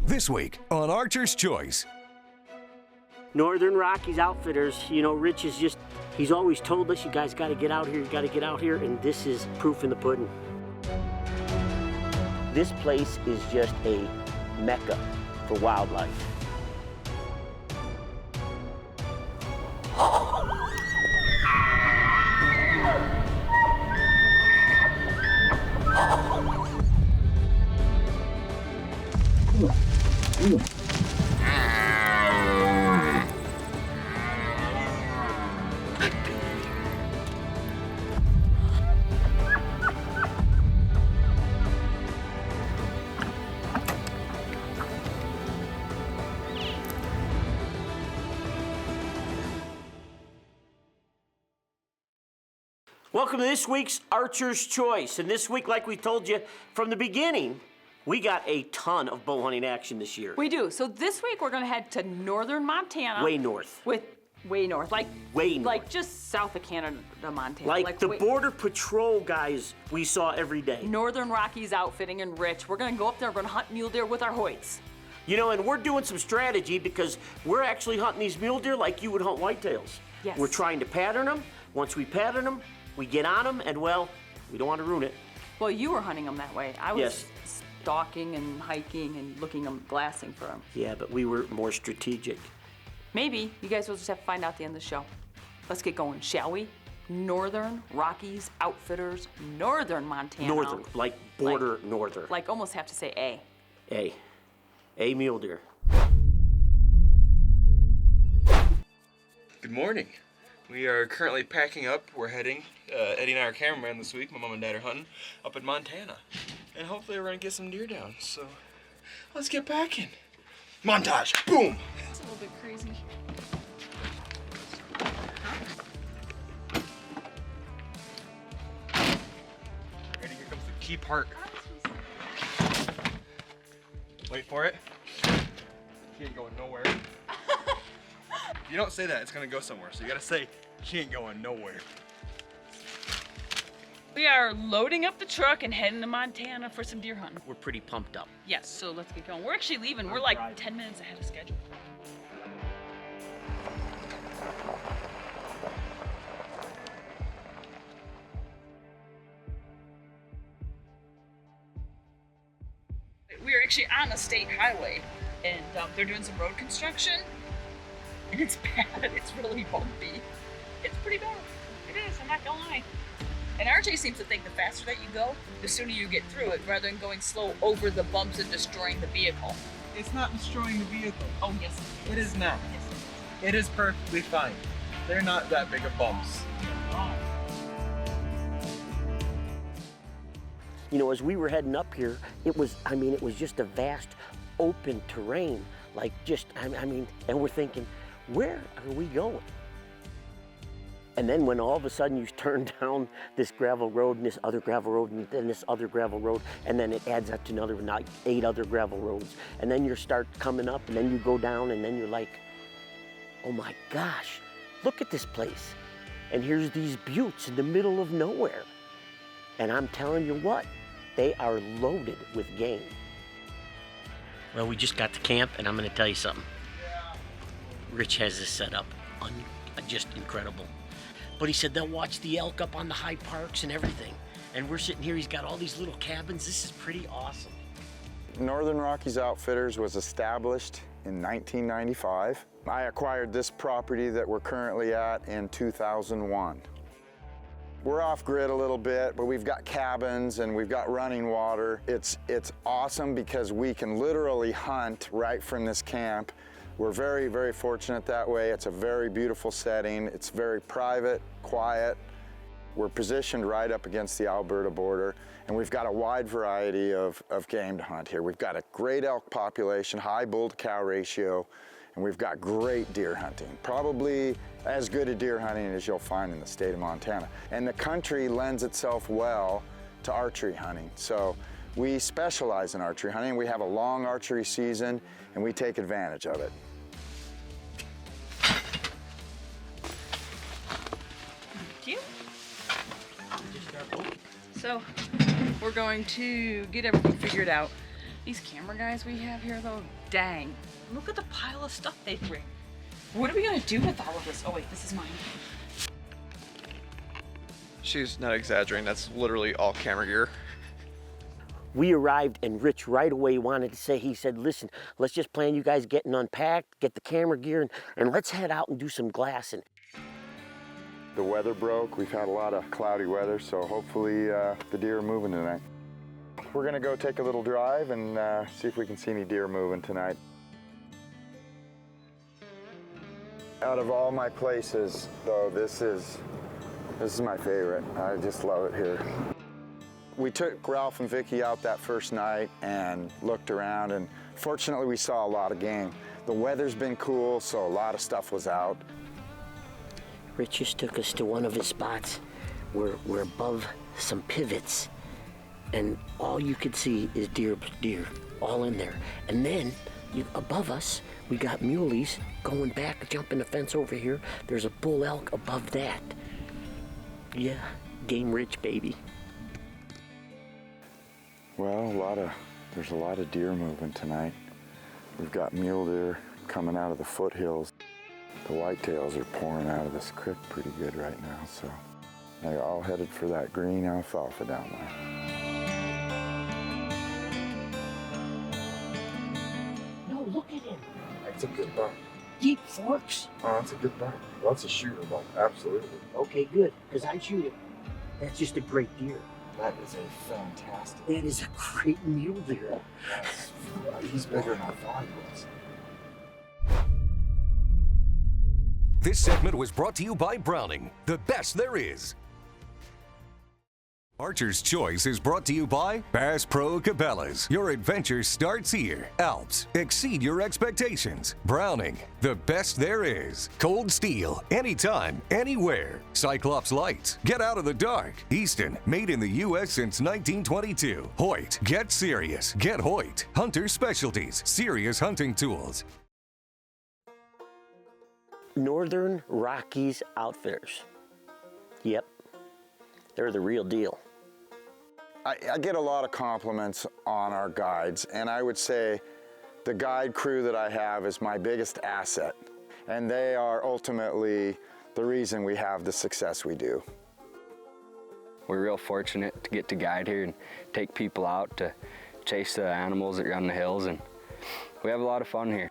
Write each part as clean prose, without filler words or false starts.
This week on Archer's Choice. Northern Rockies Outfitters, you know, Rich is just, he's always told us, you guys got to get out here, you got to get out here, and this is proof in the pudding. This place is just a mecca for wildlife. Welcome to this week's Archer's Choice. And this week, like we told you from the beginning, we got a ton of bow hunting action this year. We do. So this week we're gonna head to northern Montana. Way north. Way north. Like way north. Like just south of Canada, Montana. Like the Border Patrol guys we saw every day. Northern Rockies Outfitting and Rich. We're gonna go up there, we're gonna hunt mule deer with our Hoyts. You know, and we're doing some strategy because we're actually hunting these mule deer like you would hunt whitetails. Yes. We're trying to pattern them. Once we pattern them, we get on them, and well, we don't want to ruin it. Well, you were hunting them that way. I was Yes. stalking and hiking and looking them, glassing for them. Yeah, but we were more strategic. Maybe. You guys will just have to find out at the end of the show. Let's get going, shall we? Northern Rockies Outfitters, northern Montana. Northern, like border northern. Like almost have to say A. A mule deer. Good morning. We are currently packing up. We're heading, Eddie and I are cameraman this week. My mom and dad are hunting up in Montana. And hopefully we're gonna get some deer down. So let's get packing. Montage, boom. It's a little bit crazy. Ready, here comes the key part. Wait for it. She ain't going nowhere. If you don't say that, it's gonna go somewhere. So you gotta say, she ain't going nowhere. We are loading up the truck and heading to Montana for some deer hunting. We're pretty pumped up. Yes, so let's get going. We're actually leaving. We're like 10 minutes ahead of schedule. We are actually on a state highway, and they're doing some road construction, and it's bad. It's really bumpy. It's pretty bad. It is, I'm not gonna lie. And RJ seems to think the faster that you go, the sooner you get through it, rather than going slow over the bumps and destroying the vehicle. It's not destroying the vehicle. Oh, yes. It is not. Yes, It is perfectly fine. They're not that big of bumps. You know, as we were heading up here, it was just a vast open terrain. Like and we're thinking, where are we going? And then when all of a sudden you turn down this gravel road and this other gravel road and then this other gravel road, and then it adds up to another 8 other gravel roads. And then you start coming up and then you go down and then you're like, oh my gosh, look at this place. And here's these buttes in the middle of nowhere. And I'm telling you what, they are loaded with game. Well, we just got to camp and I'm gonna tell you something. Rich has this set up, just incredible. But he said they'll watch the elk up on the high parks and everything. And we're sitting here, he's got all these little cabins. This is pretty awesome. Northern Rockies Outfitters was established in 1995. I acquired this property that we're currently at in 2001. We're off grid a little bit, but we've got cabins and we've got running water. It's awesome because we can literally hunt right from this camp. We're very, very fortunate that way. It's a very beautiful setting. It's very private, quiet. We're positioned right up against the Alberta border, and we've got a wide variety of game to hunt here. We've got a great elk population, high bull to cow ratio, and we've got great deer hunting. Probably as good a deer hunting as you'll find in the state of Montana. And the country lends itself well to archery hunting. So we specialize in archery hunting. We have a long archery season, and we take advantage of it. Thank you. So we're going to get everything figured out. These camera guys we have here though, dang. Look at the pile of stuff they bring. What are we gonna do with all of this? Oh wait, this is mine. She's not exaggerating, that's literally all camera gear. We arrived and Rich right away wanted to say, he said, listen, let's just plan you guys getting unpacked, get the camera gear, and let's head out and do some glassing. The weather broke. We've had a lot of cloudy weather, so hopefully the deer are moving tonight. We're gonna go take a little drive and see if we can see any deer moving tonight. Out of all my places, though, this is my favorite. I just love it here. We took Ralph and Vicki out that first night and looked around, and fortunately we saw a lot of game. The weather's been cool, so a lot of stuff was out. Rich just took us to one of his spots where we're above some pivots, and all you could see is deer all in there. And then above us, we got muleys going back, jumping the fence over here. There's a bull elk above that. Yeah, game rich, baby. Well, there's a lot of deer moving tonight. We've got mule deer coming out of the foothills. The whitetails are pouring out of this creek pretty good right now, so they're all headed for that green alfalfa down there. No, look at him. That's a good buck. Deep forks. Oh, that's a good buck. Well, that's a shooter buck, absolutely. Okay, good, because I shoot it. That's just a great deer. That is a fantastic. That is a great mule deer. He's bigger than I thought he was. This segment was brought to you by Browning, the best there is. Archer's Choice is brought to you by Bass Pro Cabela's. Your adventure starts here. Alps, exceed your expectations. Browning, the best there is. Cold Steel, anytime, anywhere. Cyclops Lights, get out of the dark. Easton, made in the U.S. since 1922. Hoyt, get serious. Get Hoyt. Hunter Specialties, serious hunting tools. Northern Rockies Outfitters. Yep, they're the real deal. I get a lot of compliments on our guides, and I would say the guide crew that I have is my biggest asset, and they are ultimately the reason we have the success we do. We're real fortunate to get to guide here and take people out to chase the animals that run the hills, and we have a lot of fun here.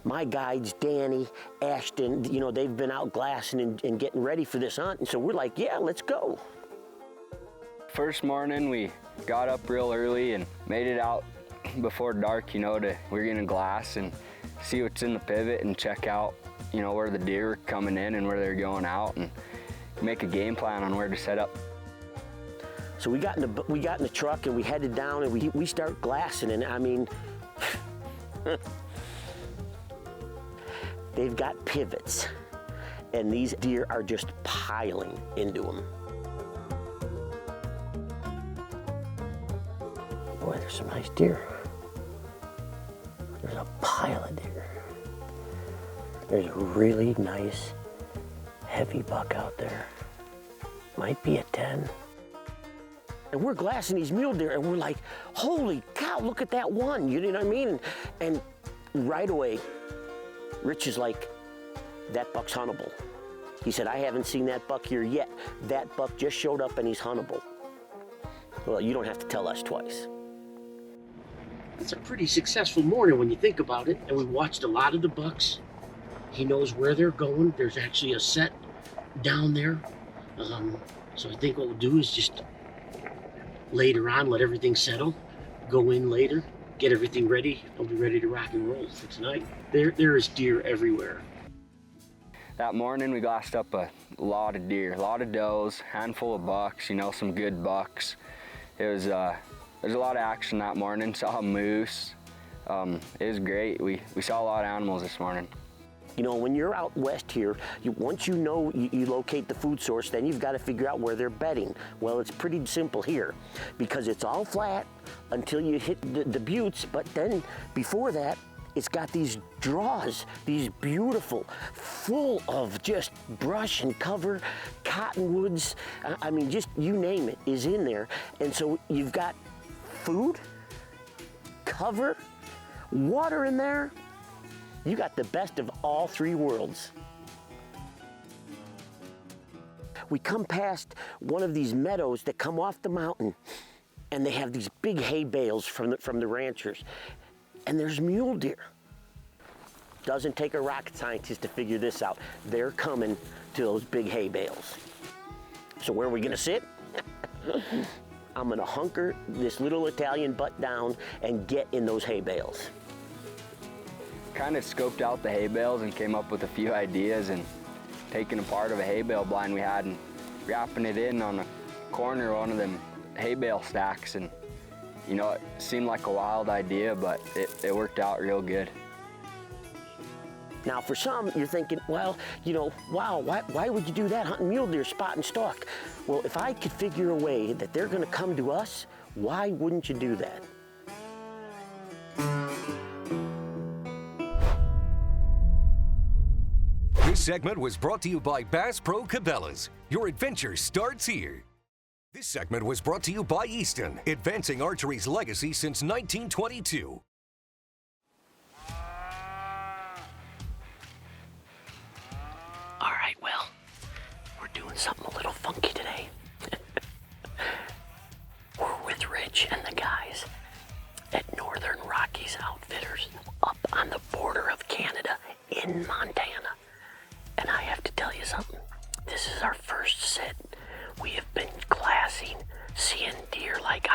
My guides, Danny, Ashton, you know, they've been out glassing and getting ready for this hunt, and so we're like, yeah, let's go. First morning, we got up real early and made it out before dark, you know, we're gonna glass and see what's in the pivot and check out, you know, where the deer are coming in and where they're going out, and make a game plan on where to set up. So we got in the truck and we headed down and we start glassing, and I mean, they've got pivots, and these deer are just piling into them. Boy, there's some nice deer. There's a pile of deer. There's a really nice, heavy buck out there. Might be a 10. And we're glassing these mule deer, and we're like, holy cow, look at that one, you know what I mean? And right away, Rich is like, that buck's huntable. He said, I haven't seen that buck here yet. That buck just showed up and he's huntable. Well, you don't have to tell us twice. It's a pretty successful morning when you think about it, and we watched a lot of the bucks. He knows where they're going. There's actually a set down there. So I think what we'll do is just later on let everything settle, go in later, get everything ready. I'll be ready to rock and roll for tonight. There is deer everywhere. That morning we glassed up a lot of deer, a lot of does, handful of bucks, you know, some good bucks. There's a lot of action that morning. Saw a moose. It was great. We saw a lot of animals this morning. You know, when you're out west here, once you know you locate the food source, then you've got to figure out where they're bedding. Well, it's pretty simple here because it's all flat until you hit the buttes, but then before that, it's got these draws, these beautiful, full of just brush and cover, cottonwoods. I mean, just you name it is in there. And so you've got food cover, water in there. You got the best of all three worlds. We come past one of these meadows that come off the mountain, and they have these big hay bales from the ranchers, and there's mule deer. Doesn't take a rocket scientist to figure this out. They're coming to those big hay bales. So where are we gonna sit? I'm gonna hunker this little Italian butt down and get in those hay bales. Kind of scoped out the hay bales and came up with a few ideas, and taking a part of a hay bale blind we had and wrapping it in on a corner of one of them hay bale stacks. And you know, it seemed like a wild idea, but it worked out real good. Now for some, you're thinking, well, you know, wow, why would you do that, hunting mule deer, spot and stalk? Well, if I could figure a way that they're gonna come to us, why wouldn't you do that? This segment was brought to you by Bass Pro Cabela's. Your adventure starts here. This segment was brought to you by Easton, advancing archery's legacy since 1922. All right, well, we're doing something a little funky today. We're with Rich and the guys at Northern Rockies Outfitters up on the border of Canada in Montana. And I have to tell you something. This is our first sit. We have been glassing, seeing deer like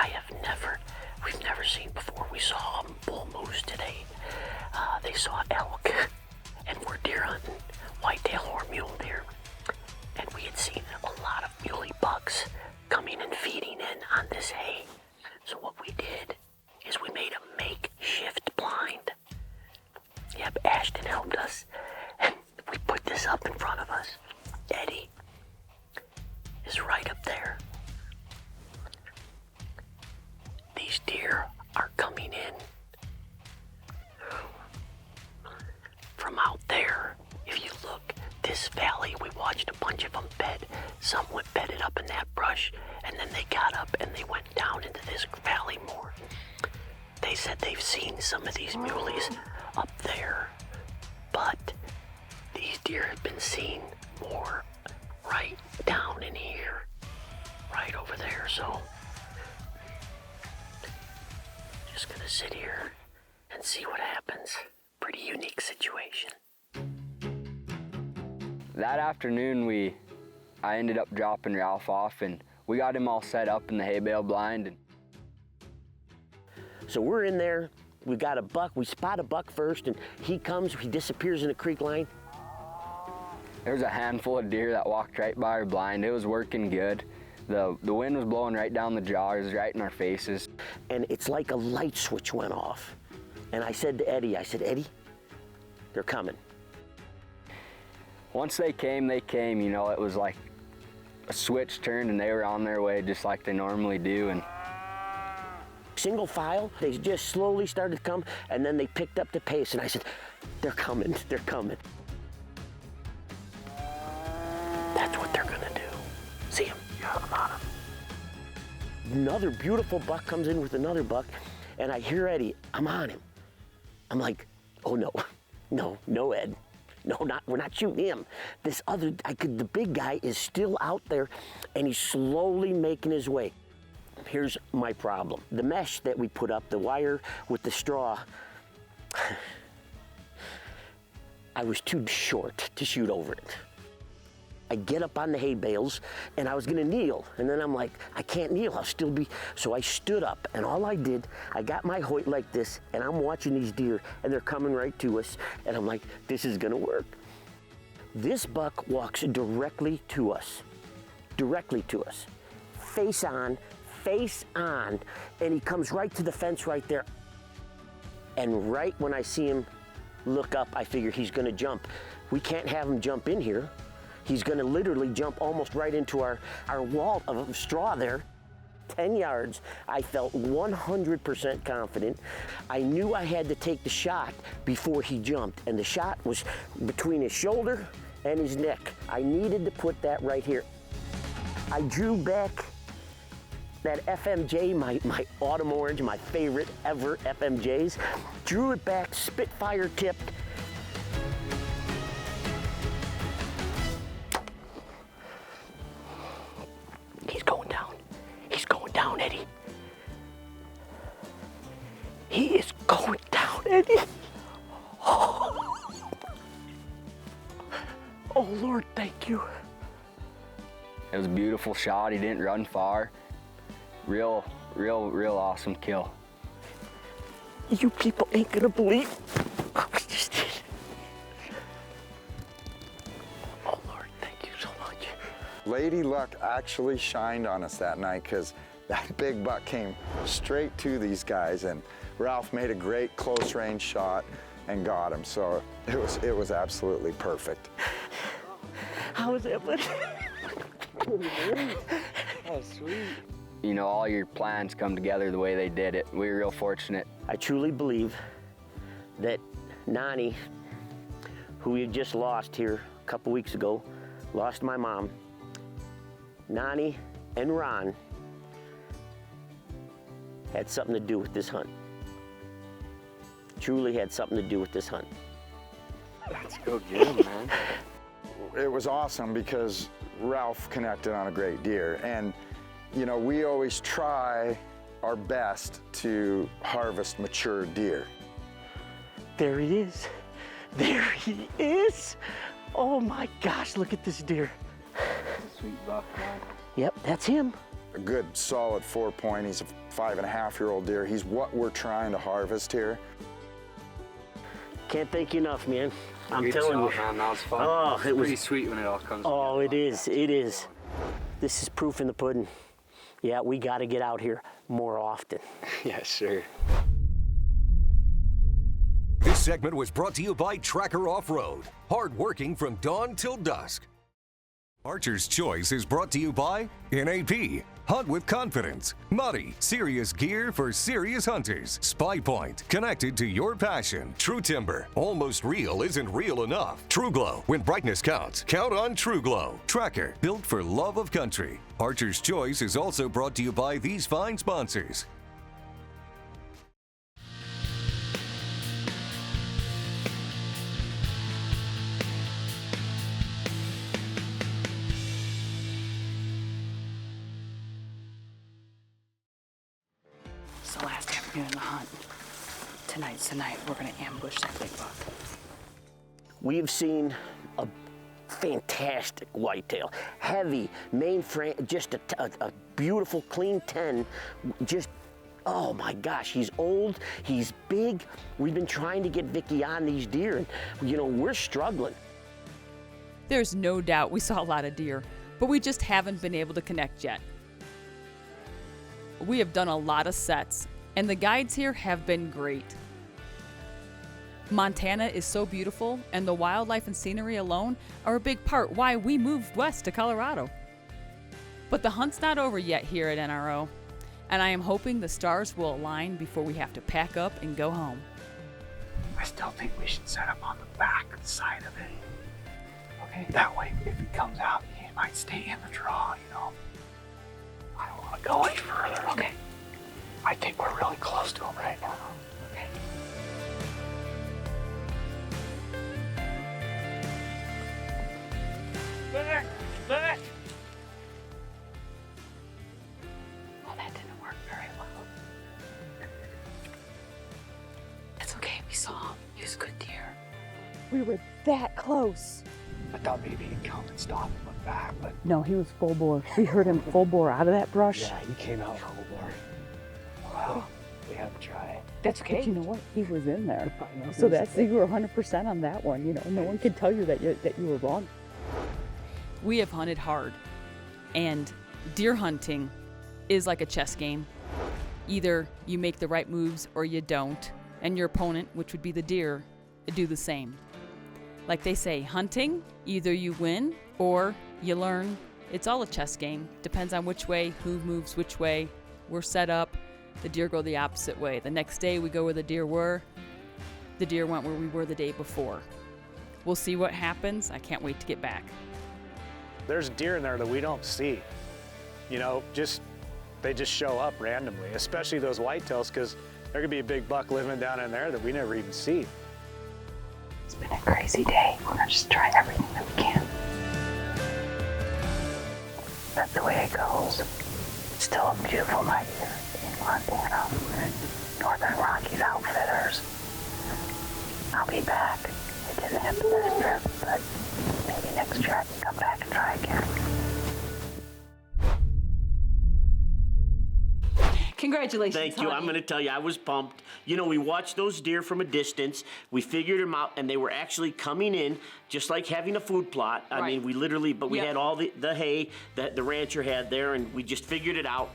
we've never seen before. We saw bull moose today. They saw elk, and we're deer hunting whitetail or mule deer. And we had seen a lot of muley bucks coming and feeding in on this hay. So what we did is we made a makeshift blind. Yep, Ashton helped us. And we put this up in front of us. Eddie is right up there. These deer are coming in from out there. If you look, this valley, we watched a bunch of them bed. Some went bedded up in that brush, and then they got up and they went down into this valley more. They said they've seen some of these muleys up there, but these deer have been seen more right down in here, right over there. So just gonna sit here and see what happens. Pretty unique situation. That afternoon, I ended up dropping Ralph off, and we got him all set up in the hay bale blind. And so we're in there, we got a buck, we spot a buck first, and he disappears in a creek line. There was a handful of deer that walked right by our blind. It was working good. The wind was blowing right down the jaws, right in our faces. And it's like a light switch went off. And I said to Eddie, Eddie, they're coming. Once they came, you know, it was like a switch turned and they were on their way just like they normally do. And single file, they just slowly started to come, and then they picked up the pace, and I said, they're coming. That's what they're gonna do. See him? Yeah, I'm on him. Another beautiful buck comes in with another buck, and I hear Eddie, I'm on him. I'm like, oh no, Ed. No, we're not shooting him. The big guy is still out there, and he's slowly making his way. Here's my problem. The mesh that we put up, the wire with the straw, I was too short to shoot over it. I get up on the hay bales, and I was gonna kneel, and then I'm like, I can't kneel, I'll still be. So I stood up, and all I did, I got my Hoyt like this, and I'm watching these deer, and they're coming right to us, and I'm like, this is gonna work. This buck walks directly to us, face on, and he comes right to the fence right there. And right when I see him look up, I figure he's gonna jump. We can't have him jump in here. He's gonna literally jump almost right into our wall of straw there. 10 yards, I felt 100% confident. I knew I had to take the shot before he jumped, and the shot was between his shoulder and his neck. I needed to put that right here. I drew back that FMJ, my autumn orange, my favorite ever FMJs, drew it back, Spitfire tipped. He's going down. He's going down, Eddie. He is going down, Eddie. Oh, Lord, thank you. It was a beautiful shot. He didn't run far. Real awesome kill. You people ain't gonna believe what we just did. Oh, Lord, thank you so much. Lady luck actually shined on us that night because that big buck came straight to these guys, and Ralph made a great close range shot and got him. So it was absolutely perfect. How was that, buddy? Oh, sweet. You know, all your plans come together the way they did it. We were real fortunate. I truly believe that Nani, who we had just lost here a couple weeks ago, lost my mom. Nani and Ron had something to do with this hunt. Truly had something to do with this hunt. Let's go get him, man. It was awesome because Ralph connected on a great deer, and you know, we always try our best to harvest mature deer. There he is. There he is. Oh my gosh, look at this deer. Sweet buck, man. Yep, that's him. A good solid 4-point. He's a 5.5-year-old deer. He's what we're trying to harvest here. Can't thank you enough, man. I'm Good telling shot, you. man. That was fun. Oh, it was pretty sweet when it all comes Oh, together. it is. It is. This is proof in the pudding. Yeah, we got to get out here more often. Yeah, sure. This segment was brought to you by Tracker Off-Road. Hard working from dawn till dusk. Archer's Choice is brought to you by NAP. Hunt with confidence. Muddy, serious gear for serious hunters. Spy Point, connected to your passion. True Timber, almost real isn't real enough. True Glow, when brightness counts, count on True Glow. Tracker, built for love of country. Archer's Choice is also brought to you by these fine sponsors. It's the last afternoon of the hunt. Tonight's the night we're gonna ambush that big buck. We have seen a fantastic whitetail. Heavy, main frame, just a beautiful, clean 10. Just, oh my gosh, he's old, he's big. We've been trying to get Vicki on these deer, and you know, we're struggling. There's no doubt we saw a lot of deer, but we just haven't been able to connect yet. We have done a lot of sets, and the guides here have been great. Montana is so beautiful, and the wildlife and scenery alone are a big part why we moved west to Colorado. But the hunt's not over yet here at NRO, and I am hoping the stars will align before we have to pack up and go home. I still think we should set up on the back side of it. Okay. That way, if he comes out, he might stay in the draw, you know. I don't want to go any further. Okay. I think we're really close to him right now. Okay. Back! Back! Oh, that didn't work very well. It's okay, we saw him. He was a good deer. We were that close. I thought maybe he'd come and stop and look back, but No, he was full bore. We heard him full bore out of that brush. yeah, he came out full bore. Wow. We have to try it. That's okay. But you know what? He was in there. So that's, you were 100% on that one. You know, no one can tell you that you were wrong. We have hunted hard, and deer hunting is like a chess game. Either you make the right moves or you don't, and your opponent, which would be the deer, do the same. Like they say, hunting, either you win or you learn. It's all a chess game. Depends on which way, who moves which way. We're set up. The deer go the opposite way. The next day we go where the deer were. The deer went where we were the day before. We'll see what happens. I can't wait to get back. There's deer in there that we don't see. You know, just they just show up randomly, especially those whitetails, because there could be a big buck living down in there that we never even see. It's been a crazy day. We're gonna just try everything that we can. That's the way it goes. It's still a beautiful night here in Montana. Northern Rockies Outfitters. I'll be back. It didn't happen this trip, but maybe next year I can come back and try again. Congratulations. Thank you. honey. I'm going to tell you, I was pumped. You know, we watched those deer from a distance. We figured them out, and they were actually coming in just like having a food plot. I mean, we literally, but we had all the hay that the rancher had there, and we just figured it out.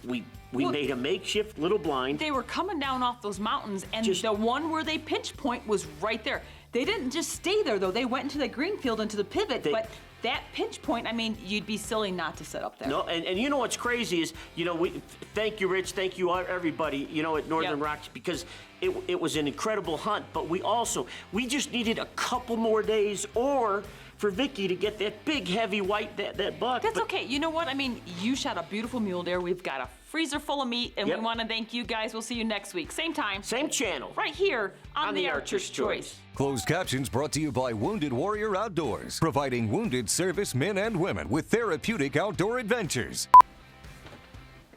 We made a makeshift little blind. They were coming down off those mountains, and the one where they pinch point was right there. They didn't just stay there, though. They went into the green field, into the pivot, but that pinch point, I mean, you'd be silly not to set up there. No, and you know what's crazy is, you know, thank you, Rich, thank you, everybody, you know, at Northern Rockies, because it was an incredible hunt, but we just needed a couple more days, or for Vicki to get that big, heavy white, that buck. That's okay. You know what? I mean, you shot a beautiful mule deer. We've got a freezer full of meat, and we want to thank you guys. We'll see you next week. Same time. Same channel. Right here on the Archer's Choice. Closed captions brought to you by Wounded Warrior Outdoors, providing wounded service men and women with therapeutic outdoor adventures.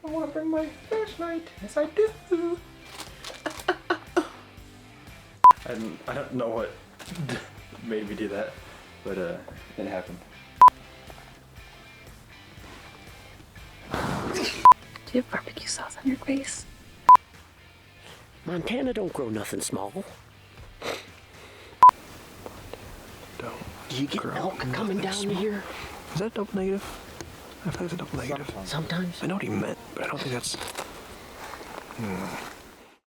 I want to bring my flashlight. Yes, I do. I don't know what made me do that, but it happened. Do you have barbecue sauce on your face? Montana don't grow nothing small. Don't. Do you get elk coming down here? Is that double negative? I thought it was a double negative. Sometimes. I know what he meant, but I don't think that's...